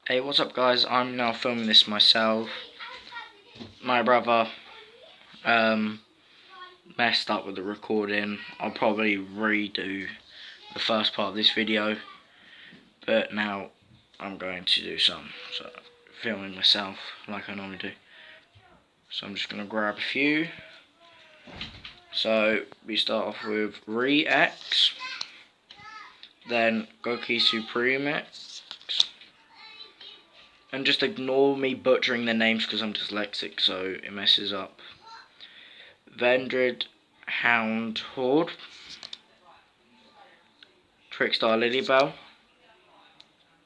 Hey, what's up guys? I'm now filming this myself. My brother messed up with the recording. I'll probably redo the first part of this video, but now I'm going to do some filming myself like I normally do. So I'm just going to grab a few. So we start off with Re-X, then Goki Supreme X, and just ignore me butchering the names because I'm dyslexic, so it messes up. Vendred Hound Horde, Trickstar Lilybell,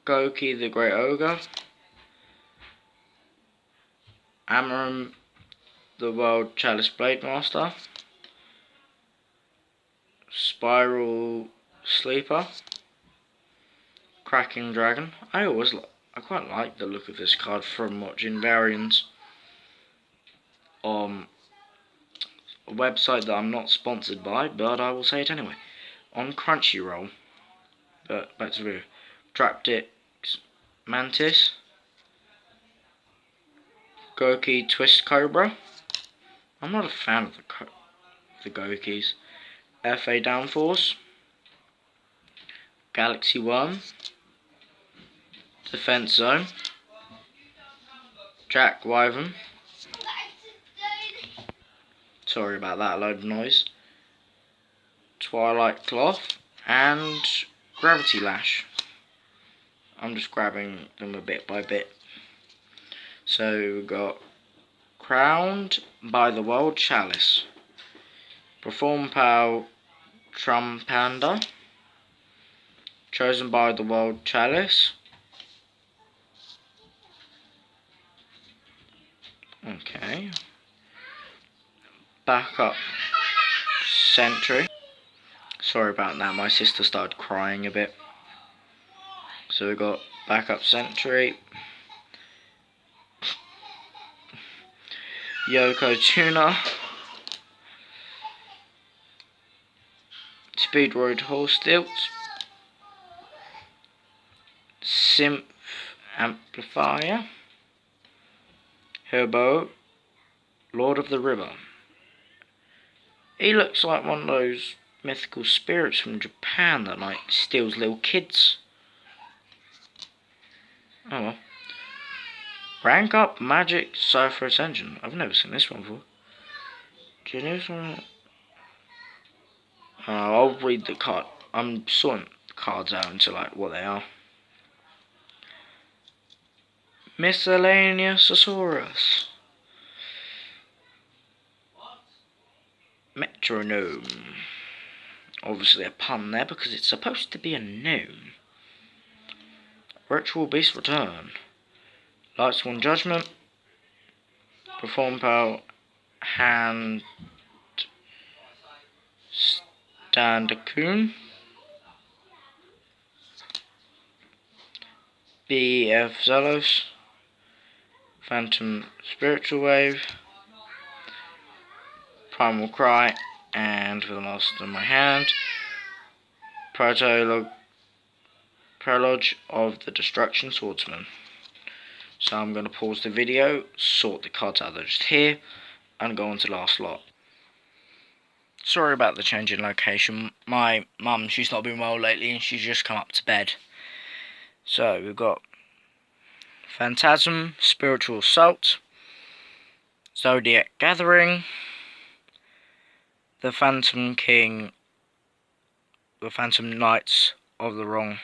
Goki the Great Ogre, Amaram the World Chalice Blade Master, Spiral Sleeper, Cracking Dragon. I quite like the look of this card from watching variants on a website that I'm not sponsored by, but I will say it anyway. On Crunchyroll. But back to the video. Traptix Mantis, Goki Twist Cobra. I'm not a fan of the Gokis. FA Downforce, Galaxy Worm, Defense Zone, Jack Wyvern. Sorry about that load of noise. Twilight Cloth and Gravity Lash. I'm just grabbing them a bit by bit. So we've got Crowned by the World Chalice, Perform Pow Trumpanda, Chosen by the World Chalice. Okay. Backup Sentry. Sorry about that, my sister started crying a bit. So we've got Backup Sentry, Yoko Tuna, Speedroid Horse Stilts, Synth Amplifier, Herbo, Lord of the River. He looks like one of those mythical spirits from Japan that like steals little kids. Oh well. Rank Up Magic Cypher Ascension. I've never seen this one before. Genius. I'll read the card. I'm sorting the cards out into like what they are. Miscellaneousaurus. Metronome. Obviously a pun there because it's supposed to be a gnome. Ritual Beast Return. Lightsworn Judgment. Perform Power. Hand Standacoon. BF Zelos. Phantom Spiritual Wave. Primal Cry. And for the last in my hand, Prologue of the Destruction Swordsman. So I'm going to pause the video, sort the cards out that are just here, and go on to the last lot. Sorry about the change in location. My mum, she's not been well lately and she's just come up to bed. So we've got Phantasm, Spiritual Assault, Zodiac Gathering, the Phantom King, the Phantom Knights of the Wrong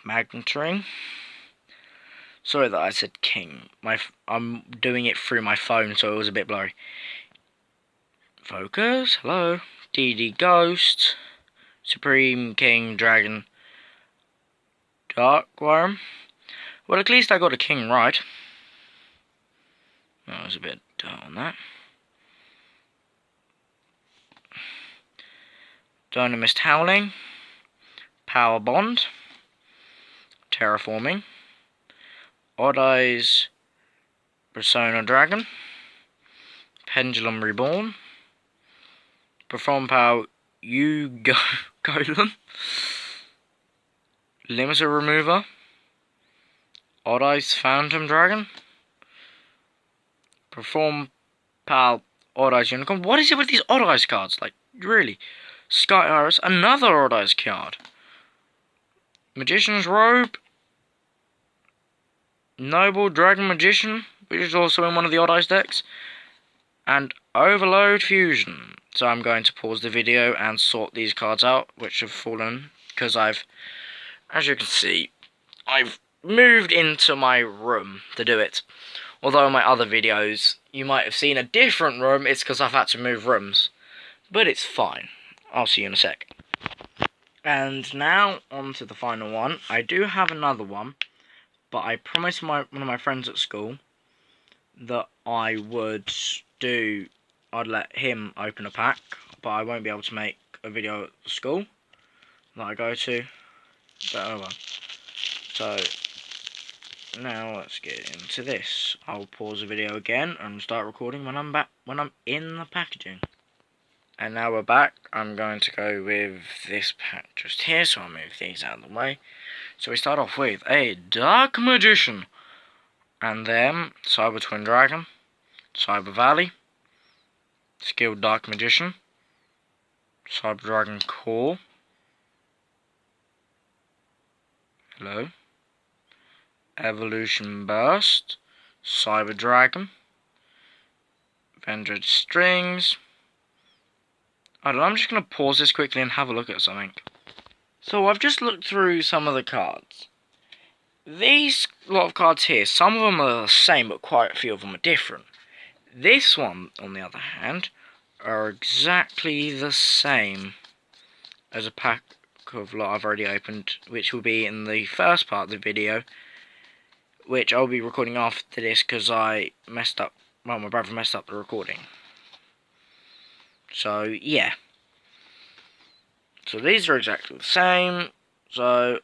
Magnetring. Sorry that I said king. I'm doing it through my phone, so it was a bit blurry. Focus. Hello. DD Ghost. Supreme King Dragon. Dark Worm. Well, at least I got a king right. That was a bit dull on that. Dynamist Howling. Power Bond. Terraforming. Odd Eyes Persona Dragon, Pendulum Reborn, Perform Power Golem, Limiter Remover, Odd Eyes Phantom Dragon, Perform Pal Odd Eyes Unicorn. What is it with these Odd Eyes cards? Like, really? Sky Iris, another Odd Eyes card. Magician's Robe, Noble Dragon Magician, which is also in one of the Odd Eyes decks, and Overload Fusion. So I'm going to pause the video and sort these cards out, which have fallen, because as you can see, I've moved into my room to do it. Although in my other videos, you might have seen a different room, it's because I've had to move rooms. But it's fine. I'll see you in a sec. And now, on to the final one. I do have another one, but I promised one of my friends at school that I'd let him open a pack, but I won't be able to make a video at the school that I go to. But oh well. So, now let's get into this. I'll pause the video again and start recording when I'm in the packaging. And now we're back. I'm going to go with this pack just here, so I'll move these out of the way. So we start off with a Dark Magician, and then Cyber Twin Dragon, Cyber Valley, Skilled Dark Magician, Cyber Dragon Core, hello, Evolution Burst, Cyber Dragon, Vendred Strings. I don't know, I'm just going to pause this quickly and have a look at something. So I've just looked through some of the cards. These lot of cards here, some of them are the same, but quite a few of them are different. This one, on the other hand, are exactly the same as a pack of lot I've already opened, which will be in the first part of the video, which I'll be recording after this because I messed up, well, my brother messed up the recording. So, yeah. So these are exactly the same, so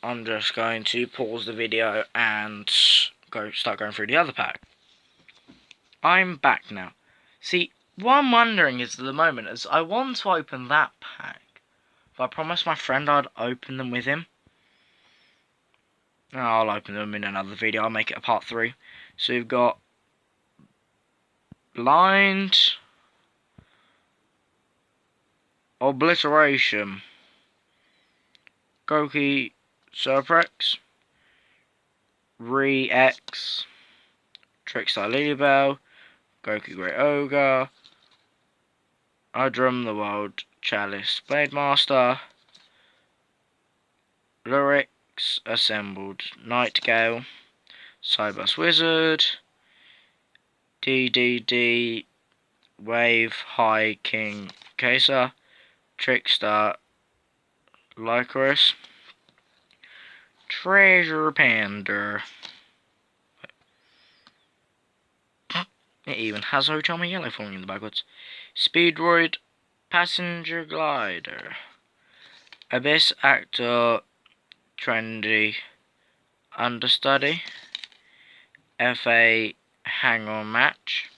I'm just going to pause the video and start going through the other pack. I'm back now. See, what I'm wondering is at the moment is I want to open that pack, but I promised my friend I'd open them with him. I'll open them in another video, I'll make it a part 3. So we've got Blind Obliteration, Goki Serprex, Re-X, Trickstar Lilybell, Goki Great Ogre, Udrum the Wild Chalice Blade Master, Lyrics Assembled Nightgale, Cybus Wizard, DDD Wave High King Kaiser, Trickstar Lycoris, Treasure Panda. It even has Ochama Yellow falling in the backwards. Speedroid Passenger Glider, Abyss Actor Trendy Understudy, FA Hang-On Match,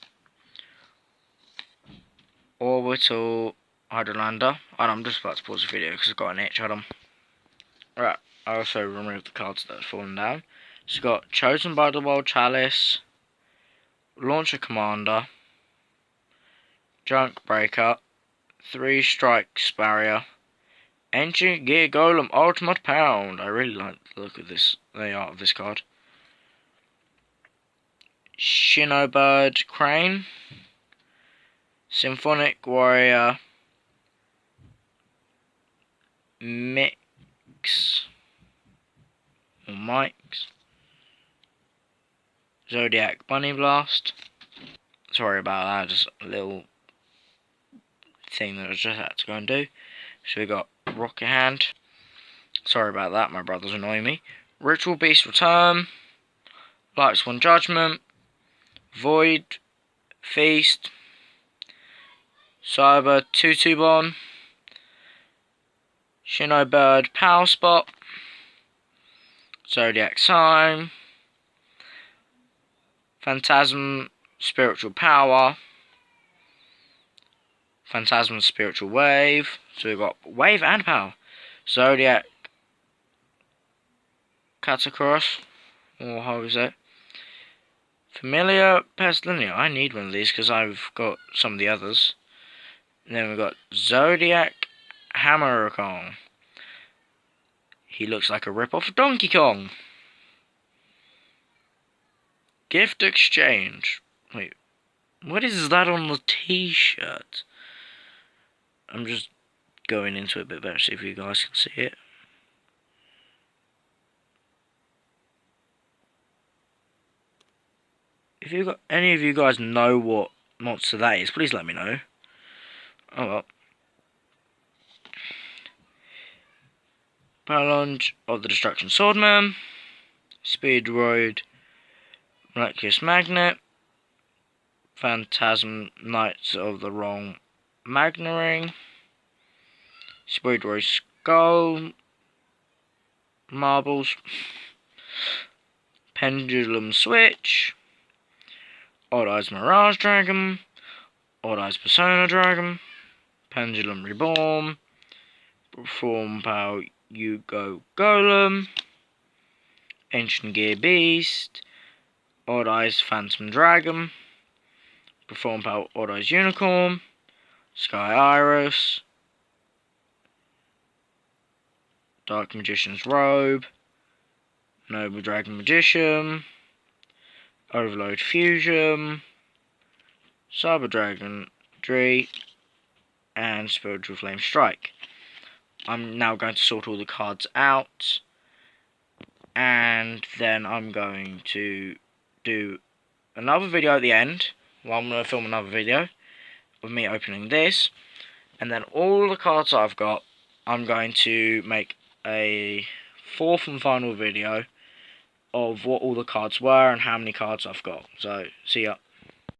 Orbital Hydrolander. I'm just about to pause the video because I've got an itch. Hold on. Right, I also removed the cards that have fallen down. So we've got Chosen by the Wild Chalice, Launcher Commander, Junk Breaker, 3 Strikes Barrier, Ancient Gear Golem Ultimate Pound. I really like the look of this, the art of this card. Shinobird Crane, Symphonic Warrior, Mix or Mike's, Zodiac Bunny Blast. Sorry about that, just a little thing that I just had to go and do. So we got Rocket Hand. Sorry about that, my brother's annoying me. Ritual Beast Return, Light Swan Judgment, Void Feast, Cyber Tutubon, Shinobird Power Spot, Zodiac Sign, Phantasm Spiritual Power, Phantasm Spiritual Wave. So we've got Wave and Power. Zodiac Catacross, or how is it? Familiar Pestlinia. I need one of these because I've got some of the others. And then we've got Zodiac Hammerkong. He looks like a rip-off of Donkey Kong. Gift exchange. Wait, what is that on the t-shirt? I'm just going into it a bit better, see if you guys can see it. If you got any of you guys know what monster that is, please let me know. Oh well. Palonge of the Destruction Swordman, Speedroid, Miraculous Magnet, Phantasm Knights of the Wrong Magna Ring, Speedroid Skull, Marbles, Pendulum Switch, Odd Eyes Mirage Dragon, Odd Eyes Persona Dragon, Pendulum Reborn, Perform Power Yugo Golem, Ancient Gear Beast, Odd Eyes Phantom Dragon, Perform Power Odd Eyes Unicorn, Sky Iris, Dark Magician's Robe, Noble Dragon Magician, Overload Fusion, Cyber Dragon Dree, and Spiritual Flame Strike. I'm now going to sort all the cards out, and then I'm going to do another video at the end. Well, I'm going to film another video of me opening this, and then all the cards I've got, I'm going to make a fourth and final video of what all the cards were and how many cards I've got. So, see ya.